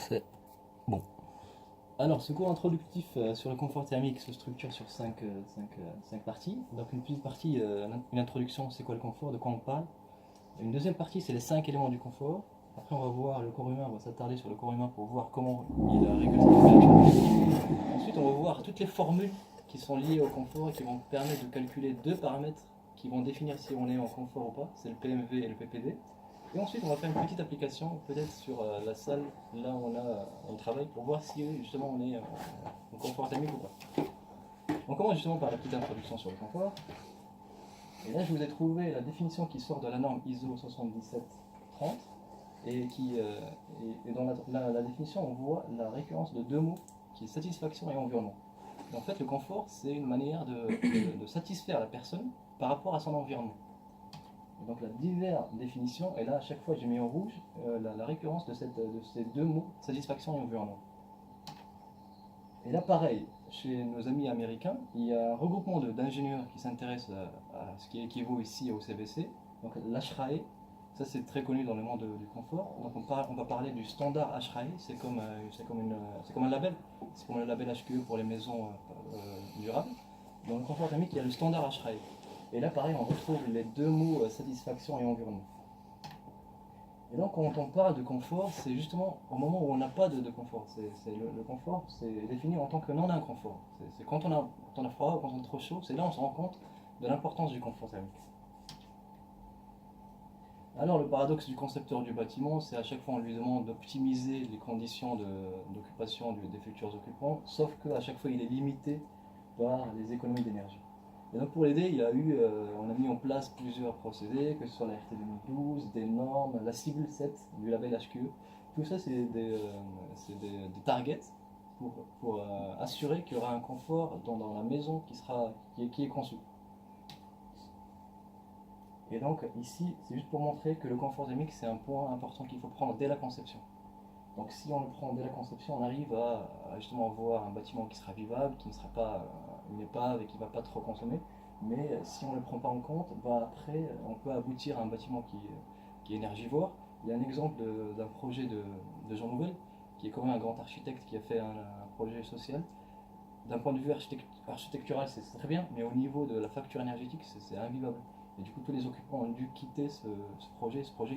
C'est bon. Alors, ce cours introductif sur le confort thermique se structure sur cinq parties. Donc, une petite partie, une introduction, c'est quoi le confort, de quoi on parle. Une deuxième partie, c'est les 5 éléments du confort. Après, on va voir le corps humain, on va s'attarder sur le corps humain pour voir comment il régule sa température. Ensuite, on va voir toutes les formules qui sont liées au confort et qui vont permettre de calculer deux paramètres qui vont définir si on est en confort ou pas. C'est le PMV et le PPD. Et ensuite, on va faire une petite application, peut-être sur la salle, là où on travaille, pour voir si justement on est en confort thermique ou pas. On commence justement par la petite introduction sur le confort. Et là, je vous ai trouvé la définition qui sort de la norme ISO 7730. Et dans la définition, on voit la récurrence de deux mots qui est satisfaction et environnement. Et en fait, le confort, c'est une manière de satisfaire la personne par rapport à son environnement. Et donc la diverses définitions, et là à chaque fois j'ai mis en rouge la récurrence de ces deux mots, satisfaction et environnement. Et là pareil, chez nos amis américains, il y a un regroupement d'ingénieurs qui s'intéressent à ce qui équivaut ici au CVC, donc l'ASHRAE, ça c'est très connu dans le monde du confort. Donc on va parler du standard ASHRAE, c'est comme un label, c'est comme le label HQE pour les maisons durables. Dans le confort thermique, il y a le standard ASHRAE. Et là, pareil, on retrouve les deux mots satisfaction et environnement. Et donc, quand on parle de confort, c'est justement au moment où on n'a pas de confort. Le confort, c'est défini en tant que non-inconfort. C'est quand on a froid ou quand on est trop chaud, c'est là où on se rend compte de l'importance du confort thermique. Alors, le paradoxe du concepteur du bâtiment, c'est à chaque fois on lui demande d'optimiser les conditions d'occupation des futurs occupants, sauf qu'à chaque fois il est limité par les économies d'énergie. Et donc pour l'aider, on a mis en place plusieurs procédés, que ce soit la RT 2012, des normes, la cible 7 du label HQE. Tout ça, c'est des targets pour assurer qu'il y aura un confort dans la maison qui est conçue. Et donc ici, c'est juste pour montrer que le confort thermique, c'est un point important qu'il faut prendre dès la conception. Donc si on le prend dès la conception, on arrive à justement avoir un bâtiment qui sera vivable, qui ne sera pas une épave et qui ne va pas trop consommer. Mais si on ne le prend pas en compte, après on peut aboutir à un bâtiment qui est énergivore. Il y a un exemple d'un projet de Jean Nouvel, qui est quand même un grand architecte qui a fait un projet social. D'un point de vue architectural, c'est très bien, mais au niveau de la facture énergétique, c'est invivable. Et du coup, tous les occupants ont dû quitter ce projet. Ce projet,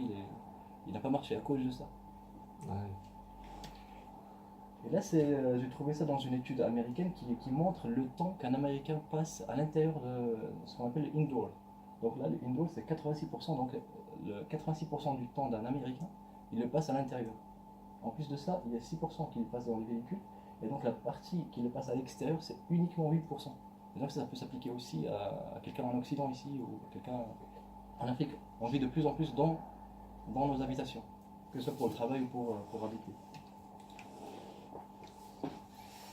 il n'a pas marché à cause de ça. Ouais. Et là, j'ai trouvé ça dans une étude américaine qui montre le temps qu'un Américain passe à l'intérieur de ce qu'on appelle le indoor. Donc là, le indoor, c'est 86%. Donc le 86% du temps d'un Américain, il le passe à l'intérieur. En plus de ça, il y a 6% qui le passe dans les véhicules. Et donc la partie qui le passe à l'extérieur, c'est uniquement 8%. Et donc ça peut s'appliquer aussi à quelqu'un en Occident ici ou à quelqu'un en Afrique. On vit de plus en plus dans nos habitations, que ce soit pour le travail ou pour habiter.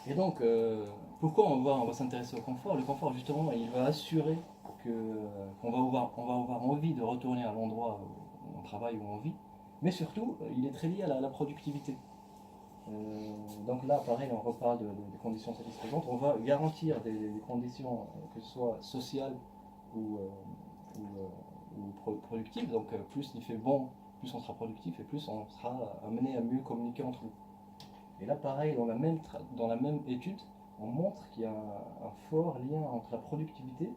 Et donc, pourquoi on va s'intéresser au confort? Le confort, justement, il va assurer qu'on va avoir envie de retourner à l'endroit où on travaille, où on vit. Mais surtout, il est très lié à la productivité. Donc là, pareil, on reparle des conditions satisfaisantes. On va garantir des conditions, que ce soit sociales ou, productives. Donc plus il fait bon, plus on sera productif et plus on sera amené à mieux communiquer entre nous. Et là, pareil, dans la même étude, on montre qu'il y a un fort lien entre la productivité.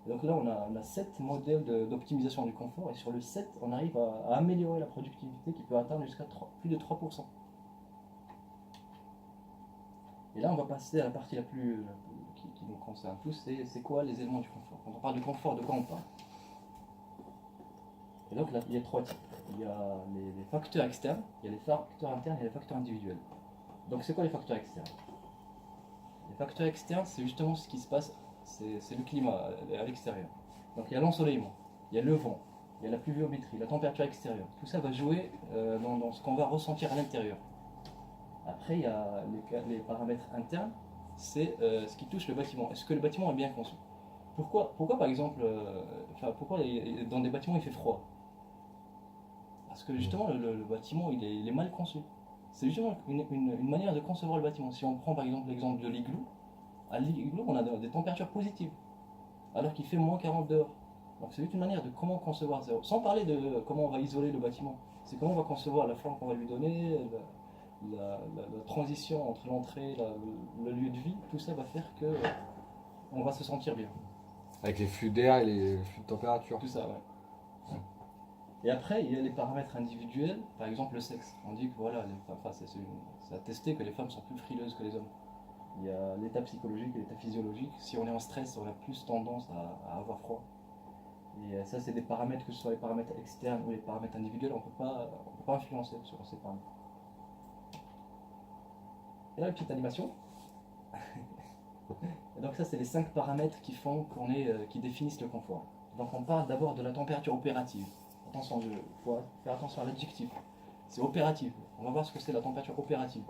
Et donc là, on a 7 modèles d'optimisation du confort, et sur le 7, on arrive à améliorer la productivité qui peut atteindre jusqu'à plus de 3%. Et là, on va passer à la partie qui nous concerne tous, c'est quoi les éléments du confort? Quand on parle de confort, de quoi on parle? Et donc là, il y a 3 types. Il y a les facteurs externes, il y a les facteurs internes et les facteurs individuels. Donc c'est quoi les facteurs externes? Les facteurs externes, c'est justement ce qui se passe, c'est le climat à l'extérieur. Donc il y a l'ensoleillement, il y a le vent, il y a la pluviométrie, la température extérieure. Tout ça va jouer dans ce qu'on va ressentir à l'intérieur. Après, il y a les paramètres internes, c'est ce qui touche le bâtiment. Est-ce que le bâtiment est bien conçu? Pourquoi par exemple, pourquoi dans des bâtiments il fait froid? Parce que justement le bâtiment il est mal conçu. C'est justement une manière de concevoir le bâtiment. Si on prend par exemple l'exemple de l'igloo, à l'igloo on a des températures positives, alors qu'il fait moins 40 dehors. Donc c'est juste une manière de comment concevoir ça. Sans parler de comment on va isoler le bâtiment. C'est comment on va concevoir la forme qu'on va lui donner, la transition entre l'entrée, le lieu de vie, tout ça va faire que on va se sentir bien. Avec les flux d'air et les flux de température. Tout ça, ouais. Et après, il y a les paramètres individuels, par exemple le sexe. On dit que voilà, c'est attesté que les femmes sont plus frileuses que les hommes. Il y a l'état psychologique et l'état physiologique. Si on est en stress, on a plus tendance à avoir froid. Et ça, c'est des paramètres, que ce soit les paramètres externes ou les paramètres individuels, on ne peut pas influencer sur ces paramètres. Et là, une petite animation. Et donc ça, c'est les 5 paramètres qui font qui définissent le confort. Donc on parle d'abord de la température opérative. Attention, il faut faire attention à l'adjectif. C'est opérative. On va voir ce que c'est la température opérative.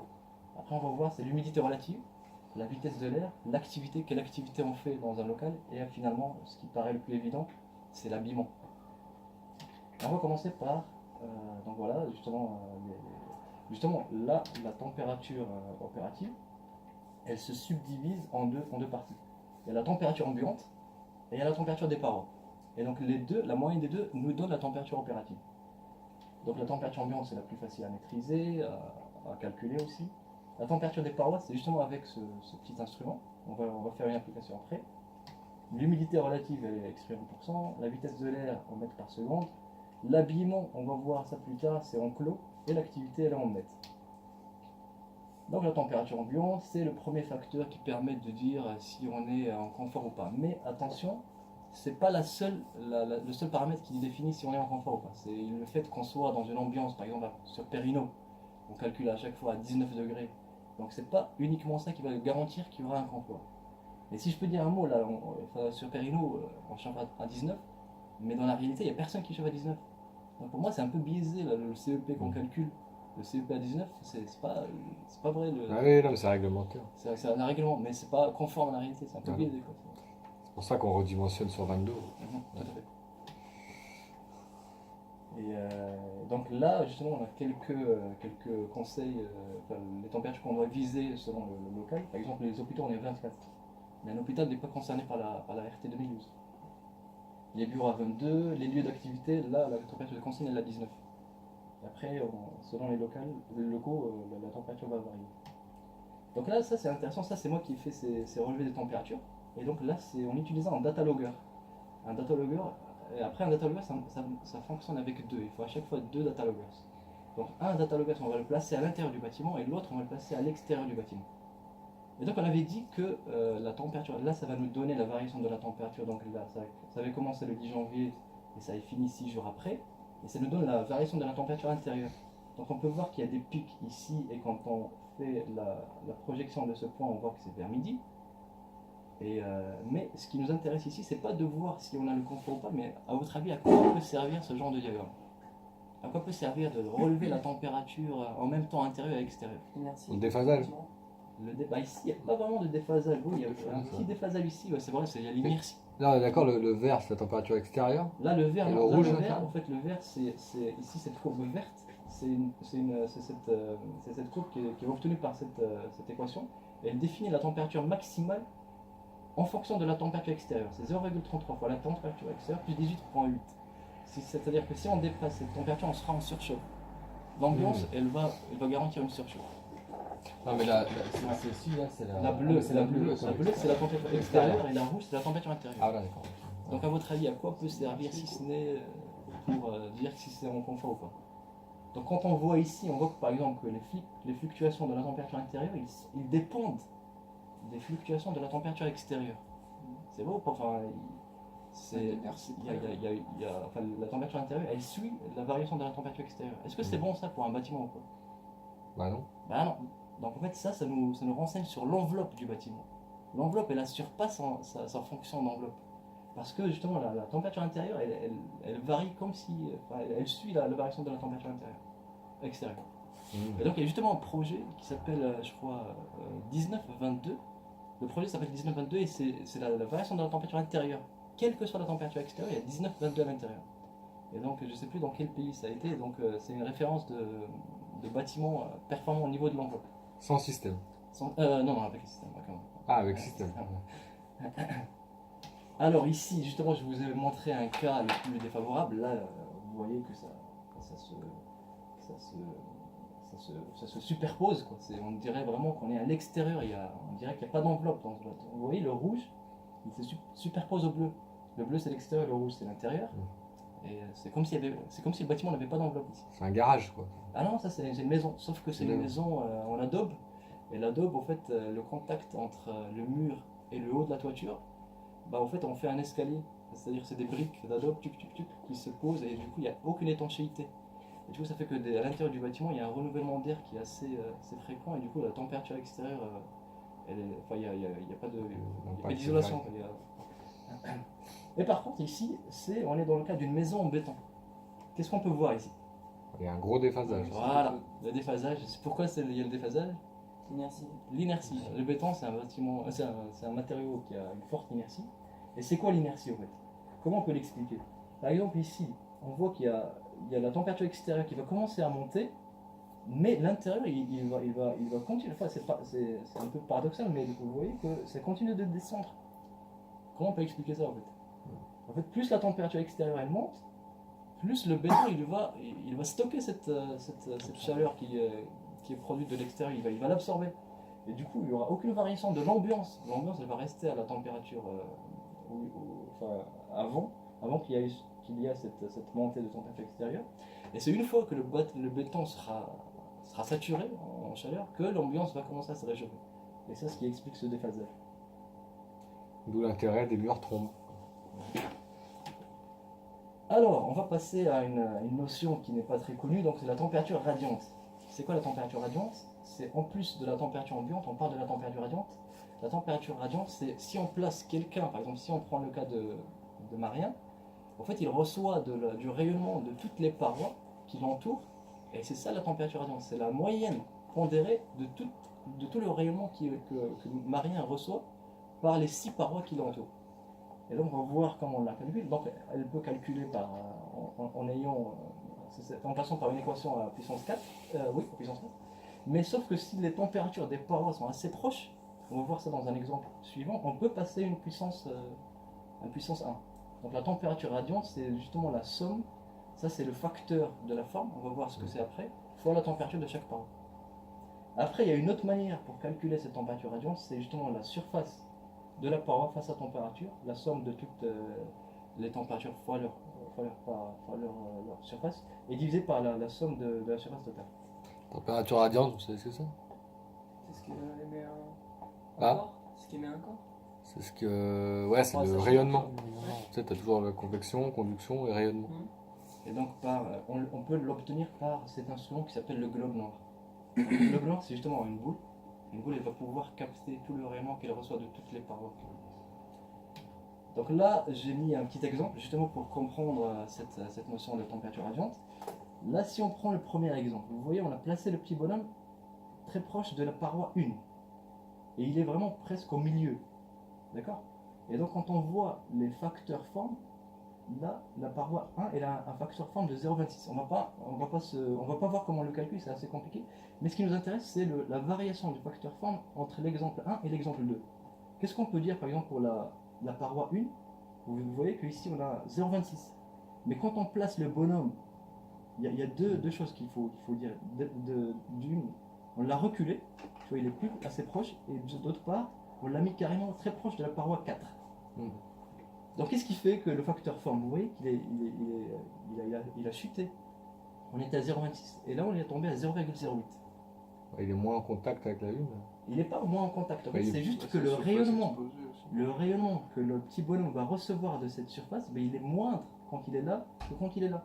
Après, on va voir c'est l'humidité relative, la vitesse de l'air, l'activité, quelle activité on fait dans un local, et finalement, ce qui paraît le plus évident, c'est l'habillement. On va commencer par, donc voilà, justement là, la température opérative, elle se subdivise en deux parties. Il y a la température ambiante et il y a la température des parois. Et donc la moyenne des deux nous donne la température opérative. Donc la température ambiante, c'est la plus facile à maîtriser, à calculer aussi. La température des parois, c'est justement avec ce petit instrument. On va faire une application après. L'humidité relative, elle est exprimée en pourcent. La vitesse de l'air en mètres par seconde. L'habillement, on va voir ça plus tard, c'est en clos. Et l'activité, elle est en mètres. Donc la température ambiante, c'est le premier facteur qui permet de dire si on est en confort ou pas. Mais attention, c'est pas le seul paramètre qui définit si on est en confort ou pas. C'est le fait qu'on soit dans une ambiance, par exemple sur Perrino, on calcule à chaque fois à 19 degrés. Donc c'est pas uniquement ça qui va garantir qu'il y aura un confort. Et si je peux dire un mot, là, sur Perrino, on chauffe à 19, mais dans la réalité, il n'y a personne qui chauffe à 19. Donc pour moi, c'est un peu biaisé là, le CEP qu'on calcule. Le CEP à 19, c'est pas vrai. Ah oui, non, mais c'est réglementaire. C'est un règlement, mais c'est pas conforme à la réalité, c'est un peu biaisé. Quoi. C'est pour ça qu'on redimensionne sur 22. Tout à fait. Et donc là, justement, on a quelques conseils, les températures qu'on doit viser selon le local. Par exemple, les hôpitaux, on est à 24. Mais un hôpital n'est pas concerné par la RT 2012. Les bureaux à 22, les lieux d'activité, là, la température de consigne, elle est à 19. Et après, selon les locaux, la température va varier. Donc là, ça c'est intéressant, ça c'est moi qui ai fait ces relevés des températures. Et donc là, on utilisait un data logger. Un data logger, et après un data logger, ça fonctionne avec deux. Il faut à chaque fois 2 data loggers. Donc un data logger, on va le placer à l'intérieur du bâtiment et l'autre, on va le placer à l'extérieur du bâtiment. Et donc on avait dit que la température, là ça va nous donner la variation de la température. Donc là, ça avait commencé le 10 janvier et ça avait fini 6 jours après. Et ça nous donne la variation de la température intérieure. Donc on peut voir qu'il y a des pics ici, et quand on fait la projection de ce point, on voit que c'est vers midi. Mais ce qui nous intéresse ici, c'est pas de voir si on a le confort ou pas, mais à votre avis, à quoi peut servir ce genre de diagramme? À quoi peut servir de relever la température en même temps intérieure et extérieure? Le déphasage. Ici, il n'y a pas vraiment de déphasage. Oui, il y a un petit déphasage ici, c'est vrai, il y a l'inertie. Là, on est d'accord, le vert, c'est la température extérieure. Là, le vert, le rouge, en fait, le vert, c'est ici cette courbe verte, c'est cette courbe qui est obtenue par cette équation. Et elle définit la température maximale en fonction de la température extérieure. C'est 0,33 fois la température extérieure plus 18,8. C'est-à-dire que si on dépasse cette température, on sera en surchauffe. L'ambiance, elle va garantir une surchauffe. Non, mais c'est ici, là, c'est la bleue. La bleue, c'est la température extérieure et la rouge, c'est la température intérieure. Ah, là, d'accord. Donc, à votre avis, à quoi peut servir si ce n'est pour dire si c'est en confort ou pas? Donc, quand on voit ici, on voit que par exemple que les fluctuations de la température intérieure, ils dépendent des fluctuations de la température extérieure. C'est beau, enfin, la température intérieure, elle suit la variation de la température extérieure. Est-ce que c'est bon ça pour un bâtiment ou pas? Bah non. Bah non. Donc en fait ça nous renseigne sur l'enveloppe du bâtiment. L'enveloppe, elle assure pas sa fonction d'enveloppe. Parce que justement la température intérieure, elle varie comme si... elle suit la variation de la température extérieure. Et donc il y a justement un projet qui s'appelle, je crois, 1922. Le projet s'appelle 1922 et c'est la variation de la température intérieure. Quelle que soit la température extérieure, il y a 1922 à l'intérieur. Et donc je ne sais plus dans quel pays ça a été, donc c'est une référence de bâtiment performant au niveau de l'enveloppe. Sans système. Non, avec le système. Ah, avec le système. Alors ici, justement, je vous ai montré un cas le plus défavorable. Là, vous voyez que ça ça se superpose, quoi. On dirait vraiment qu'on est à l'extérieur, on dirait qu'il n'y a pas d'enveloppe dans ce boîte. Vous voyez, le rouge, il se superpose au bleu. Le bleu c'est l'extérieur, le rouge c'est l'intérieur. Et c'est comme si le bâtiment n'avait pas d'enveloppe ici. C'est un garage, quoi. Ah non, ça c'est une maison, sauf que c'est une maison en adobe. Et l'adobe, en fait, le contact entre le mur et le haut de la toiture, bah en fait on fait un escalier. C'est-à-dire c'est des briques d'adobe qui se posent et du coup il n'y a aucune étanchéité. Et du coup ça fait que à l'intérieur du bâtiment il y a un renouvellement d'air qui est assez fréquent et du coup la température extérieure, il n'y a pas d'isolation. Et par contre ici, on est dans le cas d'une maison en béton. Qu'est-ce qu'on peut voir ici? Il y a un gros déphasage. Voilà, le déphasage. Pourquoi il y a le déphasage? L'inertie. L'inertie. Le béton c'est un matériau qui a une forte inertie. Et c'est quoi l'inertie en fait? Comment on peut l'expliquer? Par exemple ici, on voit qu'il y a la température extérieure qui va commencer à monter, mais l'intérieur il va continuer. Enfin, c'est un peu paradoxal, mais vous voyez que ça continue de descendre. Comment on peut expliquer ça en fait? En fait, plus la température extérieure elle monte, plus le béton il va stocker cette chaleur qui est produite de l'extérieur, il va l'absorber. Et du coup, il n'y aura aucune variation de l'ambiance. L'ambiance elle va rester à la température avant qu'il y ait cette montée de température extérieure. Et c'est une fois que le béton sera saturé en chaleur que l'ambiance va commencer à se réchauffer. Et c'est ce qui explique ce déphasage. D'où l'intérêt des murs trombes. Alors, on va passer à une notion qui n'est pas très connue, donc c'est la température radiante. C'est quoi la température radiante? C'est en plus de la température ambiante, on parle de la température radiante. La température radiante, c'est si on place quelqu'un, par exemple si on prend le cas de Marien, en fait il reçoit du rayonnement de toutes les parois qui l'entourent, et c'est ça la température radiante, c'est la moyenne pondérée de tout le rayonnement que Marien reçoit par les 6 parois qui l'entourent. Et donc on va voir comment on la calcule. Donc elle peut calculer en passant par une équation à puissance 4, oui, à puissance 4. Mais sauf que si les températures des parois sont assez proches, on va voir ça dans un exemple suivant, on peut passer une puissance 1. Donc la température radiante, c'est justement la somme, ça c'est le facteur de la forme, on va voir ce que c'est après, fois la température de chaque paroi. Après, il y a une autre manière pour calculer cette température radiante, c'est justement la surface de la paroi face à température, la somme de toutes les températures fois leur surface, est divisée par la somme de la surface totale. Température radiante, vous savez ce que c'est? C'est ce qui émet un Ah. corps. Ce qui émet un corps. C'est ce que. Ouais, c'est le rayonnement. Tu sais, t'as toujours la convection, conduction et rayonnement. Et donc, on peut l'obtenir par cet instrument qui s'appelle le globe noir. Le globe noir, c'est justement une boule. Une boule, elle va pouvoir capter tout le rayonnement qu'elle reçoit de toutes les parois. Donc là, j'ai mis un petit exemple justement pour comprendre cette notion de température radiante. Là, si on prend le premier exemple, vous voyez, on a placé le petit bonhomme très proche de la paroi 1. Et il est vraiment presque au milieu. D'accord? Et donc, quand on voit les facteurs formes, là, la paroi 1, elle a un facteur forme de 0,26. On va pas voir comment le calcul, c'est assez compliqué. Mais ce qui nous intéresse, c'est la variation du facteur forme entre l'exemple 1 et l'exemple 2. Qu'est-ce qu'on peut dire, par exemple, pour la paroi 1? Vous voyez qu'ici, on a 0,26. Mais quand on place le bonhomme, il y a deux choses qu'il faut dire. D'une, on l'a reculé, tu vois, il est plus assez proche, et d'autre part, on l'a mis carrément très proche de la paroi 4. Donc qu'est-ce qui fait que le facteur forme, vous voyez qu'il a chuté. On était à 0,26 et là on est tombé à 0,08. Il est moins en contact avec la Lune. Il n'est pas moins en contact, en fait, c'est juste que le rayonnement que le petit bonhomme va recevoir de cette surface, il est moindre quand il est là que quand il est là.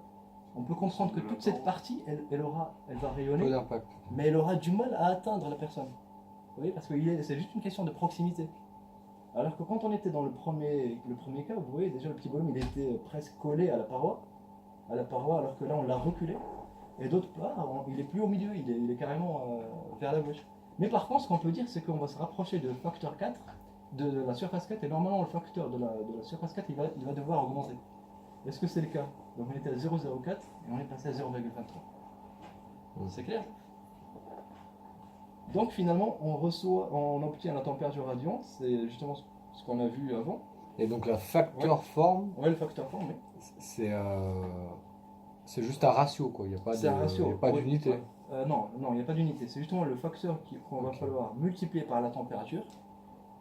On peut comprendre que toute cette partie, elle va rayonner, mais elle aura du mal à atteindre la personne. Vous voyez, parce que c'est juste une question de proximité. Alors que quand on était dans le premier cas, vous voyez déjà le petit bonhomme il était presque collé à la paroi, alors que là on l'a reculé. Et d'autre part, il est plus au milieu, il est carrément vers la gauche. Mais par contre, ce qu'on peut dire, c'est qu'on va se rapprocher de facteur 4, de la surface 4, et normalement le facteur de la surface 4 il va devoir augmenter. Est-ce que c'est le cas? Donc on était à 0,04 et on est passé à 0,23. C'est clair? Donc finalement, on obtient la température radiante, c'est justement ce qu'on a vu avant. Et donc la facteur forme, Ouais, le facteur forme, oui. c'est juste un ratio, quoi. Il n'y a pas d'unité. Non, il n'y a pas d'unité. C'est justement le facteur qu'on va Ok. falloir multiplier par la température.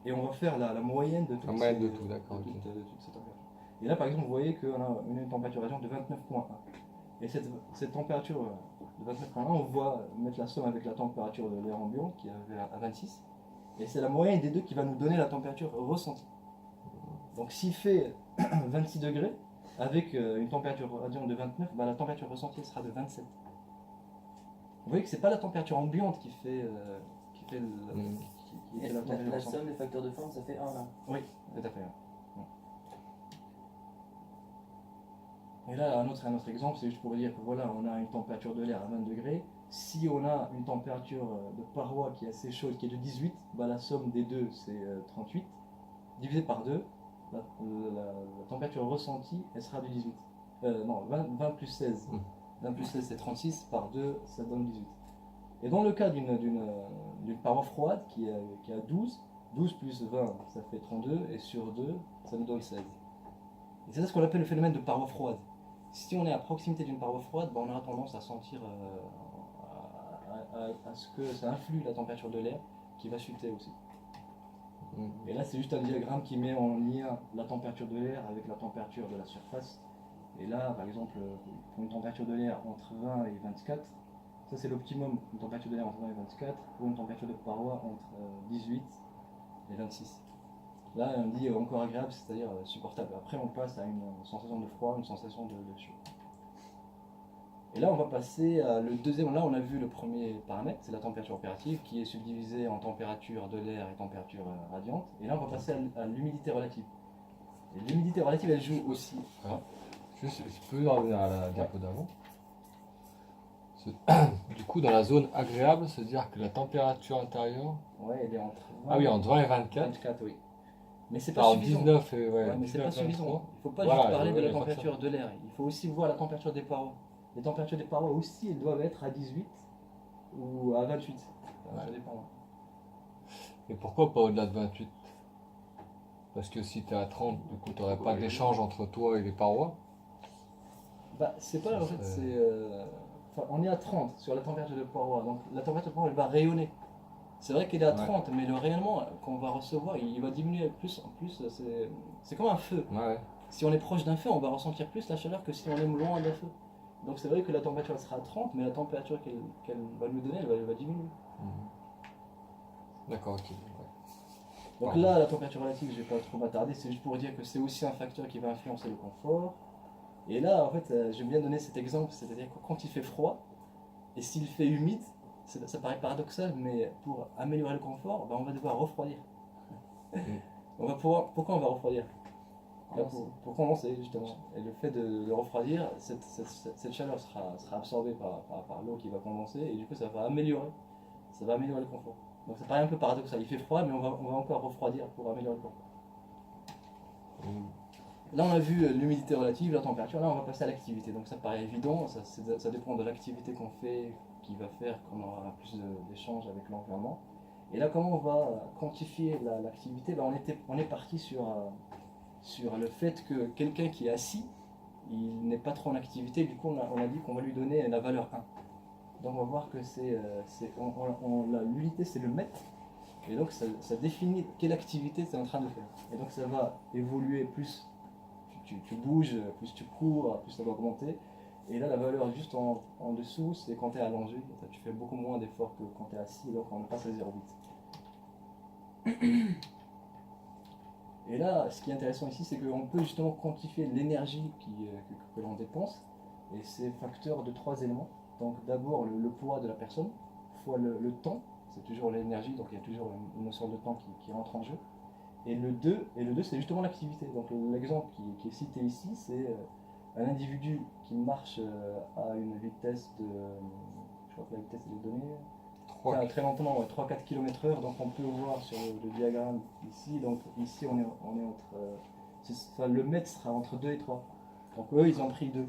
Et on va faire la moyenne de toutes La moyenne ces, de tout, d'accord, ok. de toutes ces températures. Et là, par exemple, vous voyez qu'on a une température radiante de 29,1. Et cette température de 29,1, on va mettre la somme avec la température de l'air ambiant qui est à 26. Et c'est la moyenne des deux qui va nous donner la température ressentie. Donc s'il fait 26 degrés, avec une température radiante de 29, bah, la température ressentie sera de 27. Vous voyez que c'est pas la température ambiante qui fait, qui fait la température La ressentie. somme des facteurs de forme, ça fait 1 là. Oui, tout à fait. Et là, un autre exemple, c'est juste pour dire que voilà, on a une température de l'air à 20 degrés. Si on a une température de paroi qui est assez chaude, qui est de 18, bah, la somme des deux, c'est 38. Divisé par 2, la température ressentie, elle sera de 18. Non, 20 plus 16. 20 plus 16, c'est 36. Par 2, ça donne 18. Et dans le cas d'une paroi froide qui a 12, 12 plus 20, ça fait 32. Et sur 2, ça nous donne 16. Et c'est ça ce qu'on appelle le phénomène de paroi froide. Si on est à proximité d'une paroi froide, bah, on aura tendance à sentir à ce que ça influe la température de l'air qui va chuter aussi. Et là, c'est juste un diagramme qui met en lien la température de l'air avec la température de la surface. Et là, par exemple, pour une température de l'air entre 20 et 24, ça c'est l'optimum, une température de l'air entre 20 et 24, pour une température de paroi entre 18 et 26. Là, on dit encore agréable, c'est-à-dire supportable. Après, on passe à une sensation de froid, une sensation de chaud. Et là, on va passer à le deuxième. Là, on a vu le premier paramètre, c'est la température opérative, qui est subdivisée en température de l'air et température radiante. Et là, on va passer à l'humidité relative. Et l'humidité relative, elle joue aussi. Juste, je peux revenir à la diapo d'avant. Du coup, dans la zone agréable, c'est-à-dire que la température intérieure. Ouais, elle est entre 20, Ah oui, entre 20 et 24. 24, oui. Mais c'est pas Alors suffisant. 19 et Ouais, mais c'est 19, pas suffisant. 23. Il ne faut pas Voilà, juste parler de ouais, la il faut que température de l'air. Il faut aussi voir la température des parois. Les températures des parois aussi, elles doivent être à 18 ou à 28. Ça dépend. Et pourquoi pas au-delà de 28? Parce que si tu es à 30, du coup, tu n'aurais pas d'échange entre toi et les parois. Bah, c'est pas en fait, serait- c'est. Enfin, on est à 30 sur la température de paroi. Donc la température de paroi, elle va rayonner. C'est vrai qu'elle est à Ouais. 30, mais le rayonnement qu'on va recevoir, il va diminuer plus. En plus, c'est comme un feu. Ouais. Si on est proche d'un feu, on va ressentir plus la chaleur que si on est loin d'un feu. Donc c'est vrai que la température elle sera à 30, mais la température qu'elle va nous donner, elle va diminuer. D'accord, ok. Ouais. Donc Pardon. là, la température relative, je vais pas trop m'attarder, c'est juste pour dire que c'est aussi un facteur qui va influencer le confort. Et là, en fait, j'aime bien donner cet exemple, c'est-à-dire que quand il fait froid, et s'il fait humide, ça paraît paradoxal, mais pour améliorer le confort, ben, on va devoir refroidir. Pourquoi on va refroidir? Là, pour commencer, justement. Et le fait de refroidir, cette chaleur sera absorbée par l'eau qui va condenser, et du coup, ça va améliorer le confort. Donc ça paraît un peu paradoxal, il fait froid, mais on va encore refroidir pour améliorer le confort. Là, on a vu l'humidité relative, la température. Là, on va passer à l'activité. Donc, ça paraît évident. Ça dépend de l'activité qu'on fait, qui va faire qu'on aura plus d'échanges avec l'environnement. Et là, comment on va quantifier l'activité? Ben, on est parti sur le fait que quelqu'un qui est assis, il n'est pas trop en activité. Du coup, on a dit qu'on va lui donner la valeur 1. Donc, on va voir que l'unité, c'est le mètre. Et donc, ça définit quelle activité tu es en train de faire. Et donc, ça va évoluer plus. Tu bouges, plus tu cours, plus ça va augmenter. Et là, la valeur juste en dessous, c'est quand tu es allongé. Tu fais beaucoup moins d'efforts que quand tu es assis, donc on passe à 0,8. Et là, ce qui est intéressant ici, c'est qu'on peut justement quantifier l'énergie que l'on dépense. Et c'est facteur de 3 éléments. Donc d'abord le poids de la personne, fois le temps, c'est toujours l'énergie, donc il y a toujours une notion de temps qui rentre en jeu. Et le 2, c'est justement l'activité. Donc l'exemple qui est cité ici, c'est un individu qui marche à une vitesse de. Je crois que la vitesse elle est donnée. Enfin, très lentement, 3-4 km/h. Donc on peut voir sur le diagramme ici. Donc ici on est entre. Le mètre sera entre 2 et 3. Donc eux ils ont pris 2.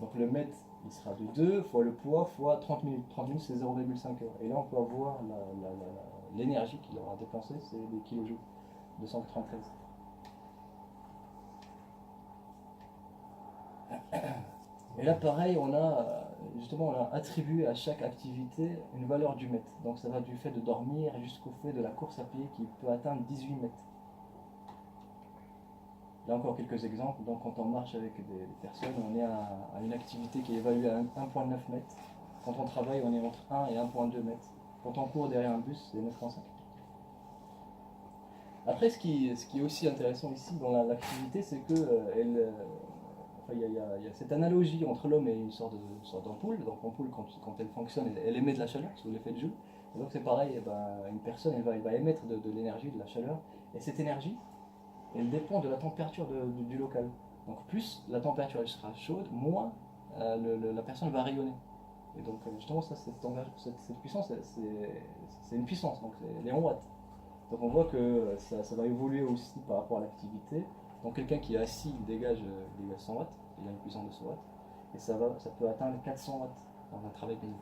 Donc le mètre il sera de 2 fois le poids fois 30 minutes. 30 minutes c'est 0,5 heures. Et là on peut avoir l'énergie qu'il aura dépensée, c'est des kilojoules, 273. Et là pareil, on a justement, on a attribué à chaque activité une valeur du mètre. Donc ça va du fait de dormir jusqu'au fait de la course à pied qui peut atteindre 18 mètres. Là encore quelques exemples. Donc quand on marche avec des personnes, on est à une activité qui est évaluée à 1,9 mètres. Quand on travaille, on est entre 1 et 1,2 mètres. Quand on court derrière un bus, c'est 9,5. Après, ce qui est aussi intéressant ici dans l'activité, c'est que il y a cette analogie entre l'homme et une sorte d'ampoule. Donc l'ampoule, quand elle fonctionne, elle émet de la chaleur sous l'effet de Joule. Et donc c'est pareil, eh ben, une personne, elle va émettre de l'énergie, de la chaleur. Et cette énergie, elle dépend de la température du local. Donc plus la température elle sera chaude, moins la personne va rayonner. Et donc justement, cette puissance, c'est une puissance, donc elle est en watts. Donc on voit que ça va évoluer aussi par rapport à l'activité. Donc quelqu'un qui est assis dégage 100 watts, il a une puissance de 100 watts, et ça peut atteindre 400 watts dans un travail pénible.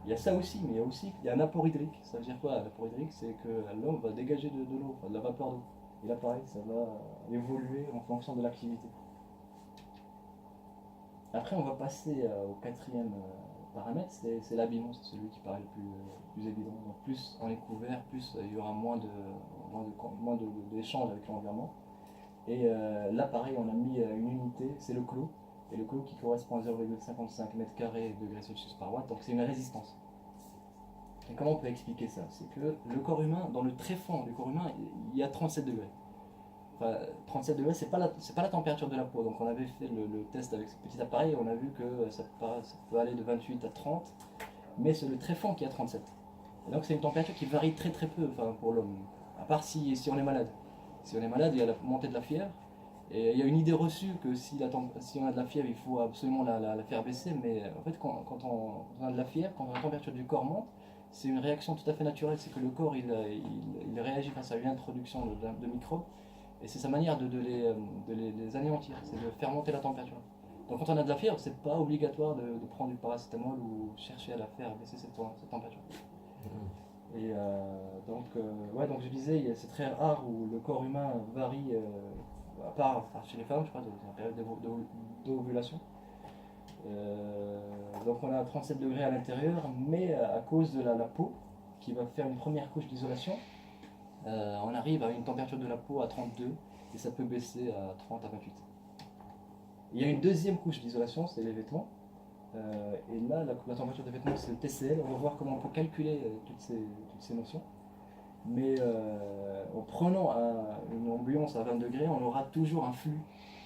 Il y a ça aussi, mais il y a un apport hydrique. Ça veut dire quoi? L'apport hydrique, c'est que l'homme va dégager de l'eau, enfin, de la vapeur d'eau. Et là pareil, ça va évoluer en fonction de l'activité. Après on va passer au quatrième paramètre, c'est l'habillement, c'est celui qui paraît le plus évident. Donc plus on est couvert, plus il y aura moins d'échanges avec l'environnement. Et là pareil, on a mis une unité, c'est le clos. Et le clos qui correspond à 0,55 m² degrés Celsius par watt, donc c'est une résistance. Et comment on peut expliquer ça? C'est que le corps humain, dans le tréfonds du corps humain, il y a 37 degrés. Enfin, 37 degrés, c'est pas la température de la peau. Donc on avait fait le test avec ce petit appareil, on a vu que ça peut aller de 28 à 30, mais c'est le tréfonds qui est à 37. Et donc c'est une température qui varie très très peu, enfin, pour l'homme, à part si on est malade. Si on est malade, il y a la montée de la fièvre. Et il y a une idée reçue que si on a de la fièvre, il faut absolument la faire baisser. Mais en fait, quand on a de la fièvre, quand la température du corps monte, c'est une réaction tout à fait naturelle. C'est que le corps, il réagit face à une introduction de microbes. Et c'est sa manière de les anéantir, c'est de faire monter la température. Donc quand on a de la fièvre, c'est pas obligatoire de prendre du paracétamol ou chercher à la faire baisser cette température. Et donc je disais, c'est très rare où le corps humain varie, à part chez les femmes, je crois, dans la période d'ovulation. Donc on a 37 degrés à l'intérieur, mais à cause de la peau, qui va faire une première couche d'isolation, on arrive à une température de la peau à 32, et ça peut baisser à 30 à 28. Il y a une deuxième couche d'isolation, c'est les vêtements. Et là, la température des vêtements, c'est le TCL. On va voir comment on peut calculer toutes ces notions. Mais en prenant une ambiance à 20 degrés, on aura toujours un flux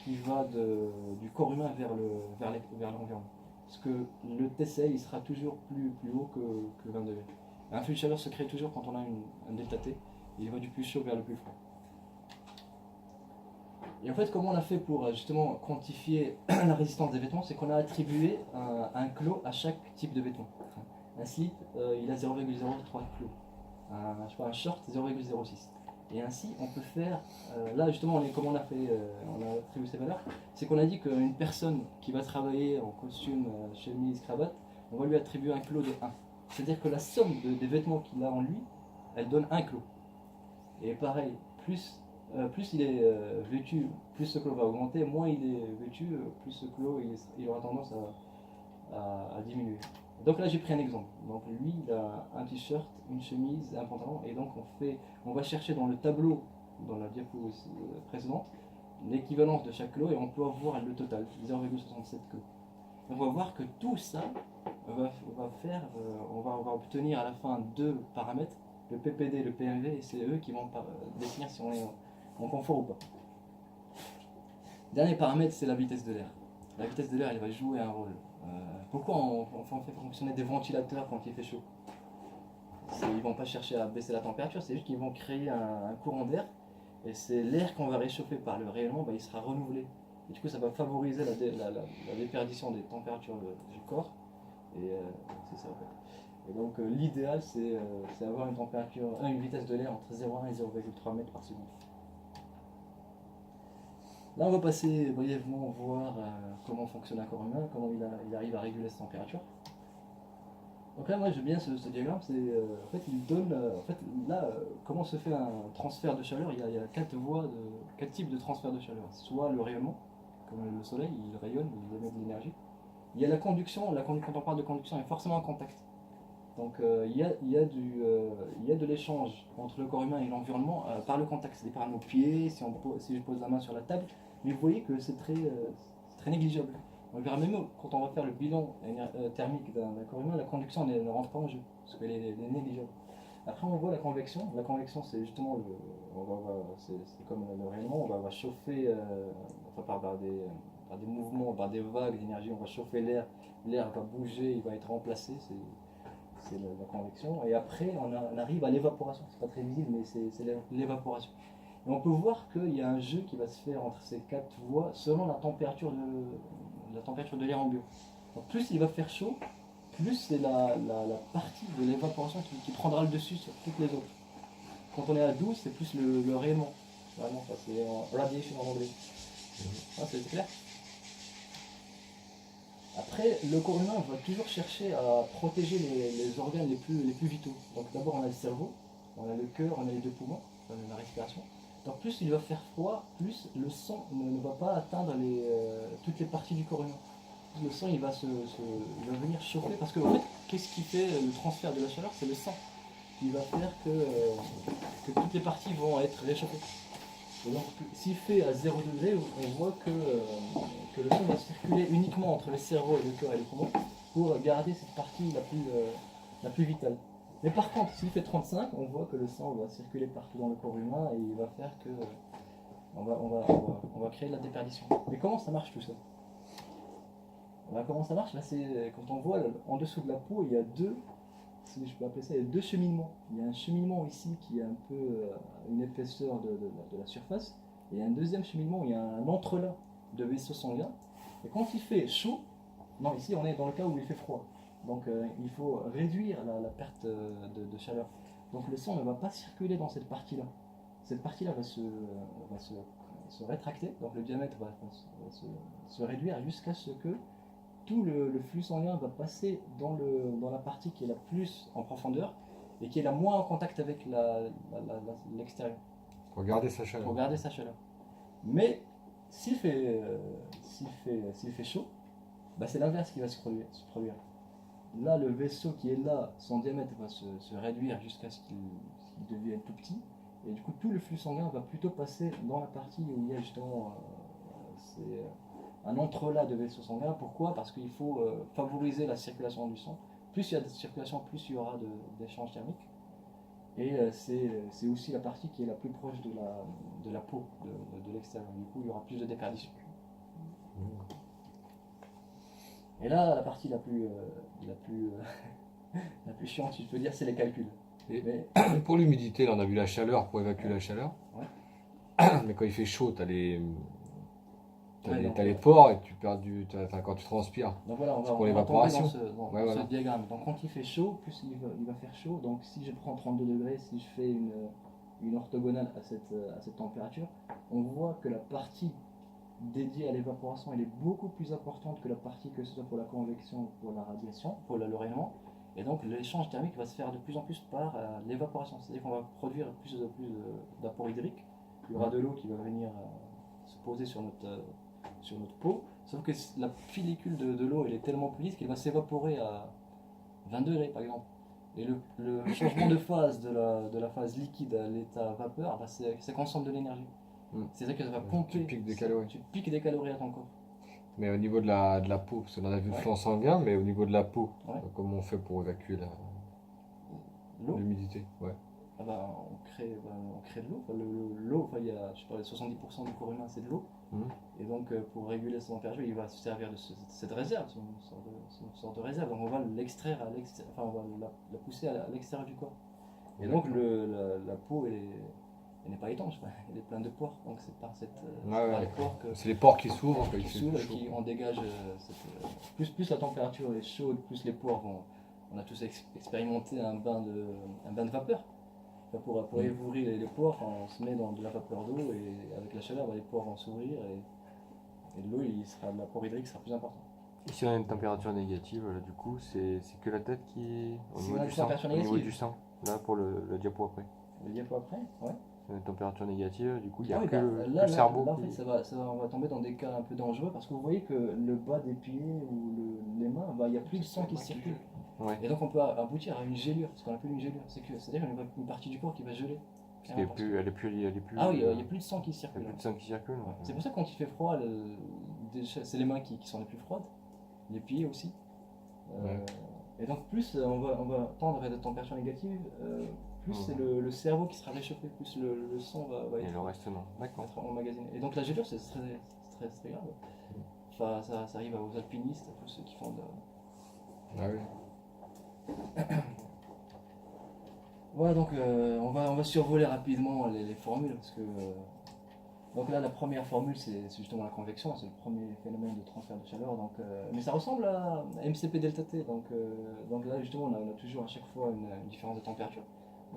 qui va du corps humain vers l'environnement. Parce que le TCL, il sera toujours plus haut que 20 degrés. Un flux de chaleur se crée toujours quand on a un delta T. Il va du plus chaud vers le plus froid. Et en fait, comment on a fait pour justement quantifier la résistance des vêtements? C'est qu'on a attribué un clos à chaque type de vêtement. Un slip, il a 0,03 clos. Un short, 0,06. Et ainsi, on peut faire... là, justement, comment on a attribué ces valeurs? C'est qu'on a dit qu'une personne qui va travailler en costume, chemise, cravate, on va lui attribuer un clos de 1. C'est-à-dire que la somme des vêtements qu'il a en lui, elle donne un clos. Et pareil, plus il est vêtu, plus ce clos va augmenter, moins il est vêtu, plus ce clos il aura tendance à diminuer. Donc là j'ai pris un exemple. Donc lui il a un t-shirt, une chemise, un pantalon, et donc on va chercher dans le tableau, dans la diapo précédente, l'équivalence de chaque clos et on peut avoir le total, 0,67 clos. Donc on va voir que tout ça on va obtenir à la fin deux paramètres, le PPD, le PMV, et c'est eux qui vont définir si on est en confort ou pas. Dernier paramètre, c'est la vitesse de l'air. La vitesse de l'air, elle va jouer un rôle. Pourquoi on fait fonctionner des ventilateurs quand il fait chaud? Ils ne vont pas chercher à baisser la température, c'est juste qu'ils vont créer un courant d'air, et c'est l'air qu'on va réchauffer par le rayonnement, il sera renouvelé. Et du coup, ça va favoriser la déperdition des températures du corps, et c'est ça en fait. Et donc l'idéal c'est avoir une vitesse de l'air entre 0,1 et 0,3 mètres par seconde. Là on va passer brièvement voir comment fonctionne un corps humain, comment il arrive à réguler sa température. Donc là moi j'aime bien ce diagramme, en fait il donne comment se fait un transfert de chaleur. Il y a quatre types de transfert de chaleur. Soit le rayonnement, comme le soleil, il rayonne, il émet de l'énergie. il y a la conduction, quand on parle de conduction, il y a forcément un contact. Donc il y a de l'échange entre le corps humain et l'environnement par le contact, c'est-à-dire par nos pieds, si je pose la main sur la table, mais vous voyez que c'est très négligeable. On verra même quand on va faire le bilan thermique d'un corps humain, la conduction ne rentre pas en jeu, parce qu'elle est négligeable. Après on voit la convection. La convection c'est justement c'est comme le rayonnement, on va chauffer enfin, par des mouvements, par des vagues d'énergie, on va chauffer l'air, l'air va bouger, il va être remplacé, c'est la convection. Et après on arrive à l'évaporation, c'est pas très visible mais c'est l'évaporation. Et on peut voir qu'il y a un jeu qui va se faire entre ces quatre voies selon la température de l'air ambiant. Donc plus il va faire chaud, plus c'est la partie de l'évaporation qui prendra le dessus sur toutes les autres. Quand on est à 12, c'est plus le rayonnement. Vraiment, ça c'est radiation en anglais. Ah, c'est clair. Après, le corps humain va toujours chercher à protéger les organes les plus vitaux. Donc d'abord on a le cerveau, on a le cœur, on a les deux poumons, la respiration. Donc plus il va faire froid, plus le sang ne va pas atteindre toutes les parties du corps humain. Le sang il va venir chauffer parce que en fait, qu'est-ce qui fait le transfert de la chaleur? C'est le sang qui va faire que toutes les parties vont être réchauffées. Et donc s'il fait à 0 degré, on voit que le sang va circuler uniquement entre le cerveau et le cœur et les poumons pour garder cette partie la plus vitale. Mais par contre, s'il fait 35, on voit que le sang va circuler partout dans le corps humain et il va faire que on va créer de la déperdition. Mais comment ça marche tout ça? Comment ça marche? Là, c'est quand on voit en dessous de la peau, il y a deux, si je peux appeler ça, il y a deux cheminements. Il y a un cheminement ici qui est un peu une épaisseur de la surface, et il y a un deuxième cheminement où il y a un entrelac de vaisseaux sanguins. Et quand il fait chaud, non, ici on est dans le cas où il fait froid. Donc il faut réduire la perte de chaleur. Donc le sang ne va pas circuler dans cette partie-là. Cette partie-là va se rétracter, donc le diamètre va se réduire jusqu'à ce que tout le flux sanguin va passer dans la partie qui est la plus en profondeur et qui est la moins en contact avec l'extérieur. Pour garder sa chaleur. Pour garder sa chaleur. Mais s'il fait chaud, bah c'est l'inverse qui va se produire. Là, le vaisseau qui est là, son diamètre va se réduire jusqu'à ce qu'il devienne tout petit. Et du coup, tout le flux sanguin va plutôt passer dans la partie où il y a justement un entrelac de vaisseaux sanguins. Pourquoi? Parce qu'il faut favoriser la circulation du sang. Plus il y a de circulation, plus il y aura d'échanges thermiques. Et c'est aussi la partie qui est la plus proche de la peau, de l'extérieur. Du coup, il y aura plus de déperdition. Et là, la partie la plus chiante, si je peux dire, c'est les calculs. Mais pour l'humidité, là, on a vu la chaleur pour évacuer la chaleur. Ouais. Mais quand il fait chaud, tu as les Ouais, les pores et tu perds quand tu transpires. Donc voilà, on va pour tomber l'évaporation. dans ce diagramme. Donc quand il fait chaud, plus il va faire chaud. Donc si je prends 32 degrés, si je fais une orthogonale à cette température, on voit que la partie dédiée à l'évaporation elle est beaucoup plus importante que la partie que ce soit pour la convection ou pour la radiation, pour le rayonnement. Et donc l'échange thermique va se faire de plus en plus par l'évaporation. C'est-à-dire qu'on va produire plus d'apport hydrique. Il y aura de l'eau qui va venir se poser sur notre peau, sauf que la pellicule de l'eau elle est tellement plus lisse qu'elle va s'évaporer à 20 degrés par exemple. Et le changement de phase de la phase liquide à l'état vapeur, bah, ça consomme de l'énergie. C'est-à-dire que ça va pomper. Tu piques des calories à ton corps. Mais au niveau de la peau, parce qu'on en a vu le flanc sanguin, mais au niveau de la peau, comment on fait pour évacuer l'humidité? Ah bah, on crée de l'eau. L'eau, je parlais de 70% du corps humain, c'est de l'eau. Et donc, pour réguler sa température, il va se servir de cette réserve, c'est une sorte de réserve. Donc, on va l'extraire on va la pousser à l'extérieur du corps. Et donc, la peau, elle n'est pas étanche, elle est pleine de pores. Donc, c'est par les pores que. C'est les pores qui s'ouvrent et qui en dégagent. Plus la température est chaude, plus les pores vont. On a tous expérimenté un bain de vapeur. Pour ouvrir les pores, on se met dans de la vapeur d'eau et avec la chaleur, les pores vont s'ouvrir et l'eau, l'apport hydrique sera plus important. Et si on a une température négative, là, du coup, c'est que la tête qui est au niveau du sang. Là, pour le diapo après. Le diapo après, ouais. température négative, du coup, il n'y a Ah oui, que bah, le là, cerveau. en fait, on va tomber dans des cas un peu dangereux parce que vous voyez que le bas des pieds ou les mains, bah, il n'y a plus de sang qui circule. Ouais. Et donc on peut aboutir à une gélure, ce qu'on appelle une gélure. C'est-à-dire une partie du corps qui va geler. Parce qu'elle est plus, elle est plus. Ah oui, il n'y a plus de sang qui il y a circule. plus de sang qui circule. Ouais. C'est pour ça que quand il fait froid, c'est les mains qui sont les plus froides, les pieds aussi. Ouais. Et donc plus on va tendre vers des températures négatives, plus c'est le cerveau qui sera réchauffé, plus le sang va Et être, le reste, non. D'accord. être emmagasiné. Et donc la gélure, c'est très grave. Enfin, ça arrive aux alpinistes, à tous ceux qui font de... Ah oui. Voilà, donc on va survoler rapidement les formules, parce que... donc là, la première formule, c'est justement la convection, c'est le premier phénomène de transfert de chaleur. Donc, mais ça ressemble à MCP delta T. Donc là, justement, on a toujours à chaque fois une différence de température.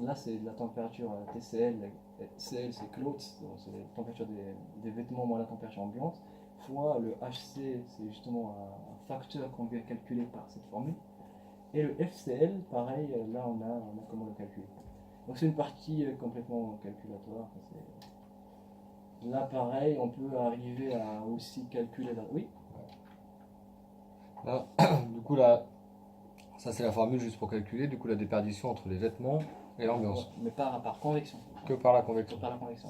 Là, c'est la température TCL. CL, c'est cloth, c'est la température des vêtements moins la température ambiante, fois le HC, c'est justement un facteur qu'on vient calculer par cette formule. Et le FCL, pareil, là, on a comment le calculer. Donc c'est une partie complètement calculatoire. Là, pareil, on peut arriver à aussi calculer la... Oui. Là, du coup, là, ça c'est la formule juste pour calculer, du coup, la déperdition entre les vêtements et l'ambiance. Mais par convection. Que par la Que convection. par la convection.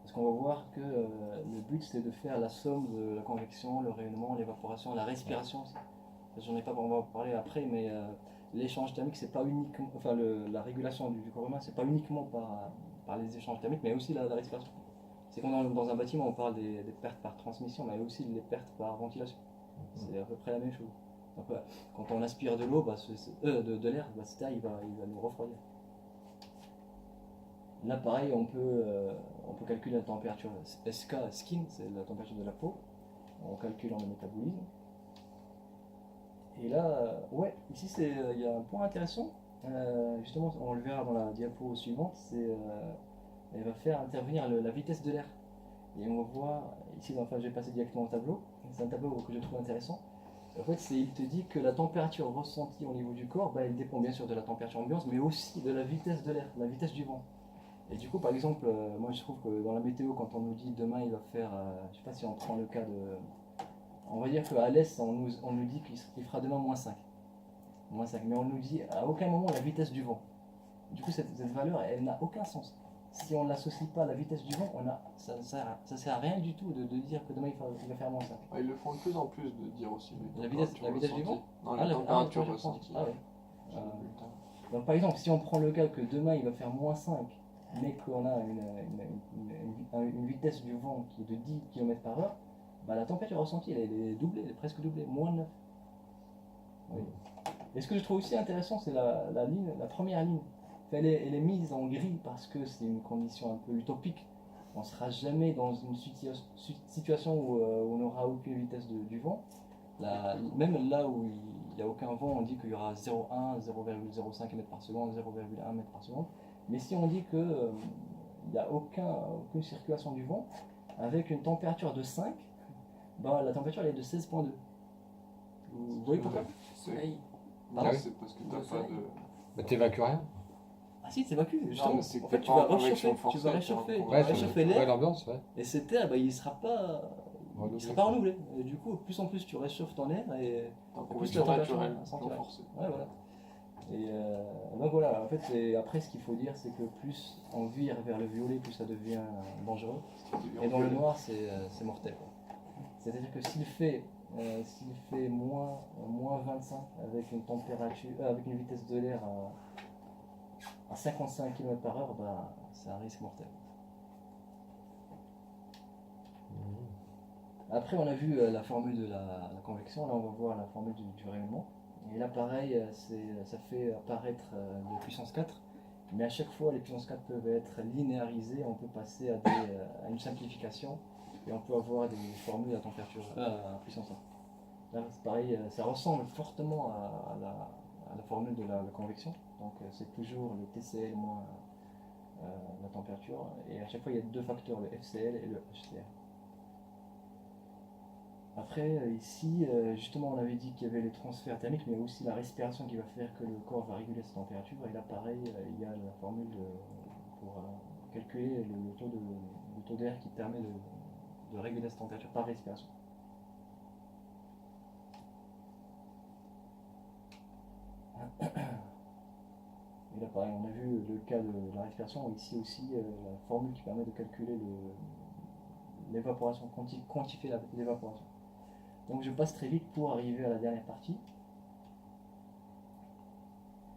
Parce qu'on va voir que le but, c'est de faire la somme de la convection, le rayonnement, l'évaporation, la respiration aussi. J'en ai pas, on va en parler après, mais l'échange thermique, c'est pas uniquement... Enfin, la régulation du corps humain, c'est pas uniquement par les échanges thermiques, mais aussi la respiration. C'est quand dans un bâtiment, on parle des pertes par transmission, mais aussi les pertes par ventilation. C'est à peu près la même chose. Donc, quand on aspire de l'eau, de l'air, cet air il va nous refroidir. Là, pareil, on peut calculer la température SK, skin, c'est la température de la peau. On calcule en le métabolisme. Et là, ouais, ici, il y a un point intéressant. Justement, on le verra dans la diapo suivante. Elle va faire intervenir la vitesse de l'air. Et on va voir, ici, enfin, je vais passer directement au tableau. C'est un tableau que je trouve intéressant. En fait, il te dit que la température ressentie au niveau du corps, elle dépend bien sûr de la température ambiante, mais aussi de la vitesse de l'air, la vitesse du vent. Et du coup, par exemple, moi je trouve que dans la météo, quand on nous dit demain il va faire, je sais pas si on prend le cas de... On va dire qu'à l'est, on nous dit qu'il fera demain moins 5. Moins 5. Mais on nous dit à aucun moment la vitesse du vent. Du coup, cette valeur, elle n'a aucun sens. Si on ne l'associe pas à la vitesse du vent, ça ne sert à rien du tout de dire que demain il va faire moins 5. Ils le font de plus en plus de dire aussi. La vitesse du vent? Non, la température ressentie. Ah ouais. J'ai vu le temps. Donc par exemple, si on prend le cas que demain il va faire moins 5, mais qu'on a une vitesse du vent qui est de 10 km/h, bah, la température ressentie elle est doublée, elle est presque doublée, moins 9. Oui. Et ce que je trouve aussi intéressant, c'est la première ligne. Elle est mise en gris parce que c'est une condition un peu utopique. On ne sera jamais dans une situation où on n'aura aucune vitesse du vent. Même là où il n'y a aucun vent, on dit qu'il y aura 0,1, 0,05 m par seconde, 0,1 m par seconde. Mais si on dit qu'il n'y a aucune circulation du vent, avec une température de 5, bah, la température elle est de 16,2. Vous voyez pourquoi? Soleil. Non, Ah oui. c'est parce que t'as pas de. Mais t'évacues rien. Ah si, t'évacues, justement. mais c'est que En fait, t'es tu pas vas en convection réchauffer, forcée, Ouais, réchauffer ouais, l'air, l'ambiance, ouais. et cet air, bah, il sera pas renouvelé. Et du coup, plus en plus tu réchauffes ton air, et En plus la convection température naturelle, sera non forcée. Ouais, voilà. Et donc voilà, en fait, après ce qu'il faut dire, c'est que plus on vire vers le violet, plus ça devient dangereux. Et dans le noir, c'est mortel. C'est-à-dire que s'il fait moins 25 avec une température, avec une vitesse de l'air à 55 km/h, bah, c'est un risque mortel. Après, on a vu la formule de la convection, là on va voir la formule du rayonnement. Et là, pareil, ça fait apparaître les puissance 4, mais à chaque fois, les puissances 4 peuvent être linéarisées, on peut passer à une simplification, et on peut avoir des formules à température, à puissance 1. Là, c'est pareil, ça ressemble fortement à la formule de la convection, donc c'est toujours le TCL moins la température, et à chaque fois, il y a deux facteurs, le FCL et le HCR. Après, ici, justement, on avait dit qu'il y avait les transferts thermiques, mais aussi la respiration qui va faire que le corps va réguler sa température. Et là, pareil, il y a la formule calculer le taux d'air qui permet de réguler cette température par respiration. Et là pareil, on a vu le cas de la respiration, ici aussi la formule qui permet de calculer l'évaporation, quantifier l'évaporation. Donc je passe très vite pour arriver à la dernière partie.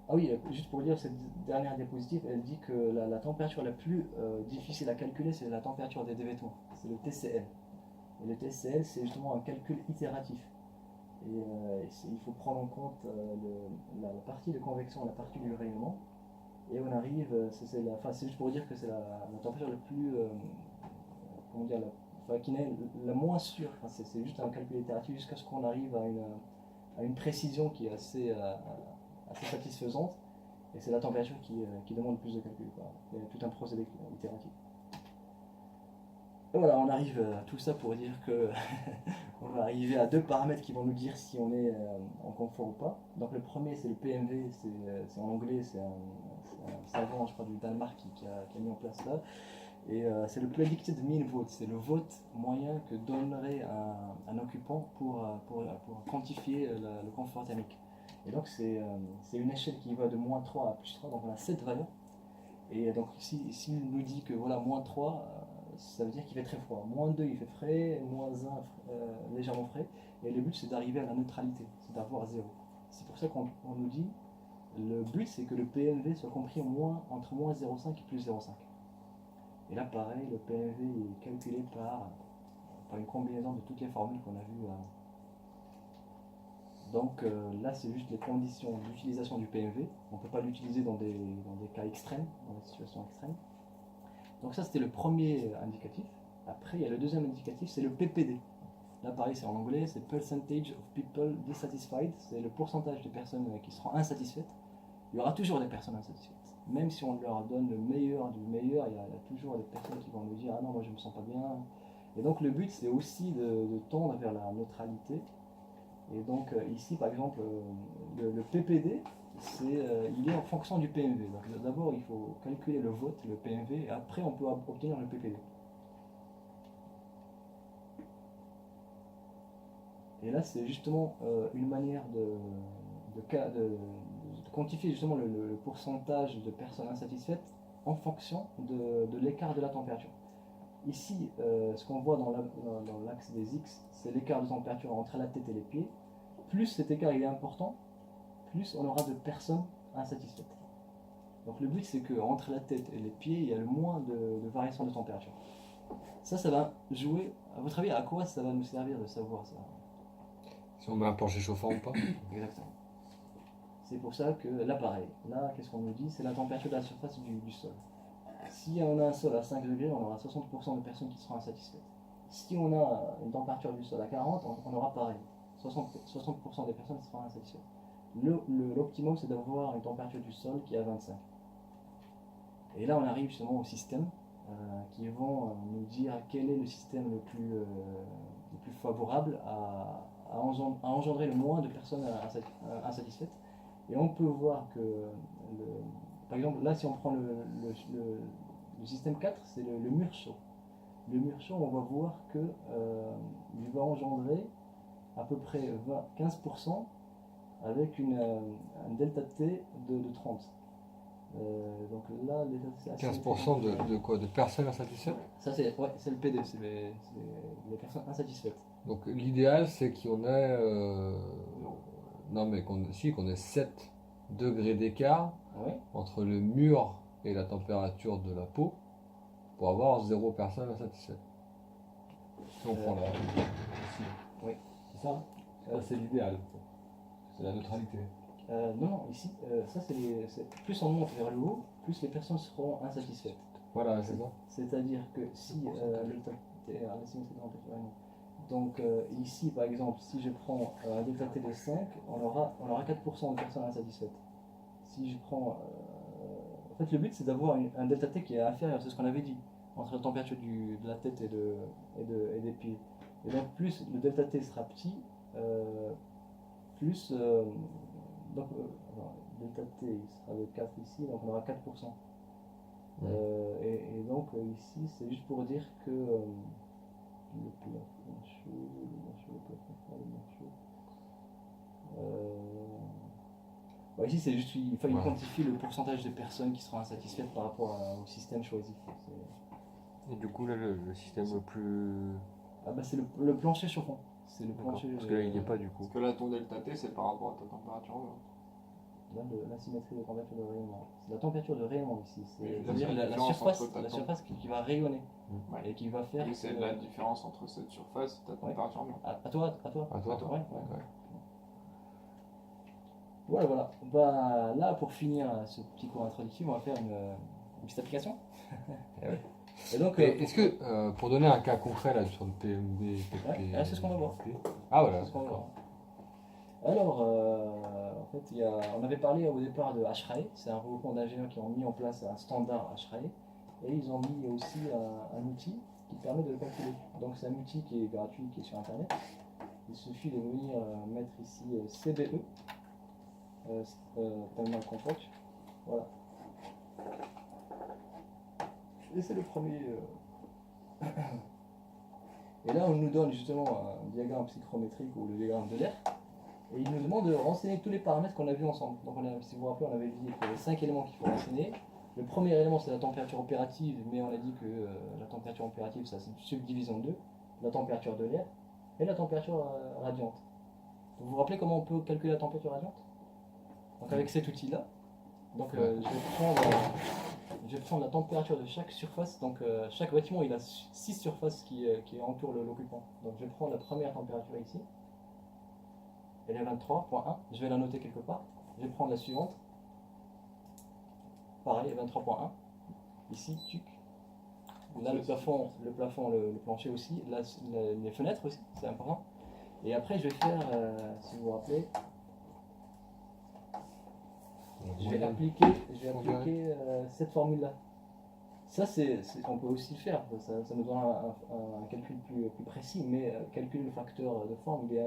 Ah oui, juste pour dire, cette dernière diapositive, elle dit que la température la plus difficile à calculer, c'est la température des vêtements, c'est le TCL. Et le TCL, c'est justement un calcul itératif. Et il faut prendre en compte la partie de convection, la partie du rayonnement. Et on arrive, c'est juste pour dire que c'est la température la plus, comment dire, qui n'est la moins sûre. Enfin, c'est juste un calcul itératif jusqu'à ce qu'on arrive à une précision qui est assez satisfaisante. Et c'est la température qui demande plus de calcul. Il y a tout un procédé itératif. Et voilà, on arrive à tout ça pour dire que on va arriver à deux paramètres qui vont nous dire si on est en confort ou pas. Donc le premier, c'est le PMV, c'est en anglais, c'est un savant, je crois, du Danemark qui a mis en place là. Et c'est le predicted mean vote, c'est le vote moyen que donnerait un occupant pour quantifier le confort thermique. Et donc c'est une échelle qui va de moins 3 à plus 3, donc on a 7 valeurs. Et donc s'il nous dit que voilà, moins 3, ça veut dire qu'il fait très froid. Moins 2, il fait frais, moins 1, légèrement frais. Et le but, c'est d'arriver à la neutralité, c'est d'avoir 0. C'est pour ça qu'on nous dit, le but, c'est que le PMV soit compris entre moins 0,5 et plus 0,5. Et là, pareil, le PMV est calculé par une combinaison de toutes les formules qu'on a vues. Donc là, c'est juste les conditions d'utilisation du PMV. On ne peut pas l'utiliser dans des cas extrêmes, dans des situations extrêmes. Donc ça, c'était le premier indicatif. Après, il y a le deuxième indicatif, c'est le PPD. Là, pareil, c'est en anglais, c'est Percentage of People Dissatisfied. C'est le pourcentage de personnes qui seront insatisfaites. Il y aura toujours des personnes insatisfaites. Même si on leur donne le meilleur du meilleur, il y a toujours des personnes qui vont nous dire « Ah non, moi je ne me sens pas bien ». Et donc le but, c'est aussi de tendre vers la neutralité. Et donc ici, par exemple, le PPD, il est en fonction du PMV. D'abord, il faut calculer le vote, le PMV, et après, on peut obtenir le PPD. Et là, c'est justement une manière de quantifier justement le pourcentage de personnes insatisfaites en fonction de l'écart de la température. Ici, ce qu'on voit dans l'axe des X, c'est l'écart de température entre la tête et les pieds. Plus cet écart il est important, plus on aura de personnes insatisfaites. Donc le but, c'est qu'entre la tête et les pieds, il y a le moins de variation de température. Ça va jouer. À votre avis, à quoi ça va nous servir de savoir ça? Si on met un plancher chauffant ou pas. Exactement. C'est pour ça que là, pareil. Là, qu'est-ce qu'on nous dit? C'est la température de la surface du sol. Si on a un sol à 5 degrés, on aura 60% de personnes qui seront insatisfaites. Si on a une température du sol à 40, on aura pareil. 60% des personnes seront insatisfaites. L'optimum, c'est d'avoir une température du sol qui est à 25. Et là, on arrive justement au système qui vont nous dire quel est le système le plus favorable à engendrer le moins de personnes insatisfaites. Et on peut voir que, par exemple, là, si on prend le système 4, c'est le mur chaud. Le mur chaud, on va voir qu'il va engendrer à peu près 15% avec un delta T de 30. Donc là, les 15% de quoi? De personnes insatisfaites? Ça, c'est le PD, c'est les personnes insatisfaites. Donc l'idéal, c'est qu'on ait, non mais qu'on ait 7 degrés d'écart Oui. entre le mur et la température de la peau pour avoir 0 personne insatisfaite. Si on prend la ici. Oui. C'est ça? C'est l'idéal. C'est la neutralité. Non, ici, ça plus on monte vers le haut, plus les personnes seront insatisfaites. Voilà, c'est ça. C'est-à-dire que si donc ici par exemple, si je prends un delta T de 5, on aura 4% de personnes insatisfaites. Si je prends en fait le but c'est d'avoir un delta T qui est inférieur, c'est ce qu'on avait dit, entre la température de la tête et des pieds. Et donc plus le delta T sera petit, plus donc delta T il sera de 4 ici, donc on aura 4%. Et donc ici, c'est juste pour dire que le plafond chaud, le plafond froid, le chaud. Ici, c'est juste il quantifie le pourcentage de personnes qui seront insatisfaites par rapport au système choisi. Et du coup, là, le système le plus. C'est le plancher chauffant. C'est le D'accord. plancher. Parce que là, il n'y est pas du coup. Parce que là, ton delta T, c'est par rapport à ta température. Là, l'asymétrie de température de rayonnement. C'est la température de rayonnement ici. Oui, C'est-à-dire la la différence surface, entre ta la temp- surface qui va rayonner Ouais. et qui va faire. Oui, c'est que- la différence entre cette surface et ta température ambiante. À toi. À toi. Ouais. Ouais. Voilà. Là, pour finir ce petit cours introductif, on va faire une petite application. Eh ouais. Et donc, Est-ce que, pour donner un cas concret là sur le PMB, Ouais, c'est ce qu'on va voir. Ah voilà, c'est ce qu'on va d'accord. voir. Alors, en fait, on avait parlé au départ de HRAE. C'est un regroupement d'ingénieurs qui ont mis en place un standard HRAE. Et ils ont mis aussi un outil qui permet de le calculer. Donc, c'est un outil qui est gratuit, qui est sur Internet. Il suffit de venir mettre ici CBE. Thermal Compact. Voilà. Et c'est le premier. Et là, on nous donne justement un diagramme psychrométrique ou le diagramme de l'air. Et il nous demande de renseigner tous les paramètres qu'on a vus ensemble. Donc, si vous vous rappelez, on avait dit qu'il y avait 5 éléments qu'il faut renseigner. Le premier élément, c'est la température opérative, mais on a dit que la température opérative, ça c'est une subdivision de 2. La température de l'air et la température radiante. Vous vous rappelez comment on peut calculer la température radiante? Donc avec cet outil-là, je vais prendre la température de chaque surface. Donc chaque bâtiment il a 6 surfaces qui entourent l'occupant. Donc je prends la première température ici. Elle est 23.1. Je vais la noter quelque part. Je vais prendre la suivante. Pareil, 23.1. Ici, tuc. Là le plafond, le plancher aussi. Là, les fenêtres aussi, c'est important. Et après je vais faire, si vous vous rappelez, je vais appliquer cette formule-là. Ça, on peut aussi le faire. Ça nous donne un calcul plus précis, mais calculer le facteur de forme, il est